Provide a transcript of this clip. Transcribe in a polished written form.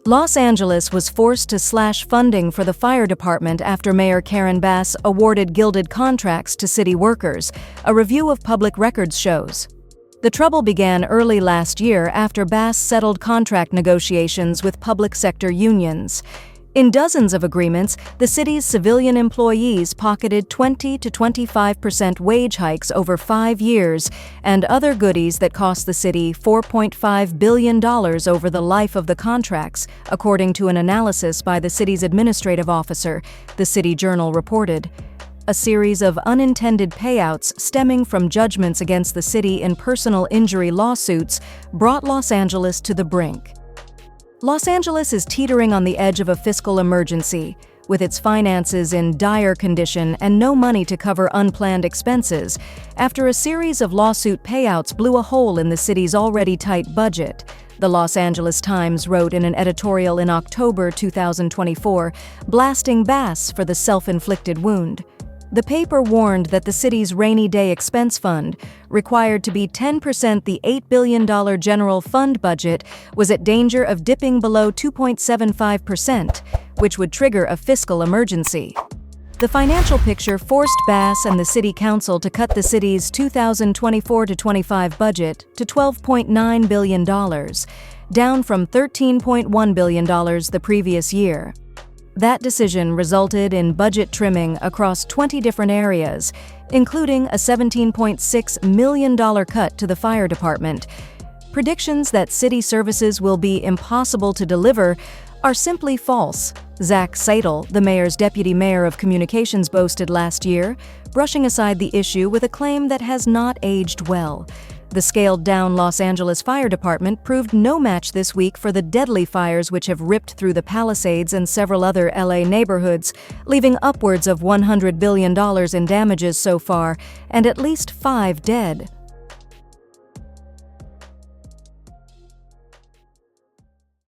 Los Angeles was forced to slash funding for the fire department after Mayor Karen Bass awarded gilded contracts to city workers, a review of public records shows. The trouble began early last year after Bass settled contract negotiations with public sector unions. In dozens of agreements, the city's civilian employees pocketed 20 to 25% wage hikes over 5 years and other goodies that cost the city $4.5 billion over the life of the contracts, according to an analysis by the city's administrative officer, the City Journal reported. A series of unintended payouts stemming from judgments against the city in personal injury lawsuits brought Los Angeles to the brink. Los Angeles is teetering on the edge of a fiscal emergency, with its finances in dire condition and no money to cover unplanned expenses, after a series of lawsuit payouts blew a hole in the city's already tight budget. The Los Angeles Times wrote in an editorial in October 2024, blasting Bass for the self-inflicted wound. The paper warned that the city's rainy day expense fund, required to be 10% the $8 billion general fund budget, was at danger of dipping below 2.75%, which would trigger a fiscal emergency. The financial picture forced Bass and the city council to cut the city's 2024-25 budget to $12.9 billion, down from $13.1 billion the previous year. That decision resulted in budget trimming across 20 different areas, including a $17.6 million cut to the fire department. Predictions that city services will be impossible to deliver are simply false, Zach Seidel, the mayor's deputy mayor of communications, boasted last year, brushing aside the issue with a claim that has not aged well. The scaled-down Los Angeles Fire Department proved no match this week for the deadly fires which have ripped through the Palisades and several other LA neighborhoods, leaving upwards of $100 billion in damages so far and at least 5 dead.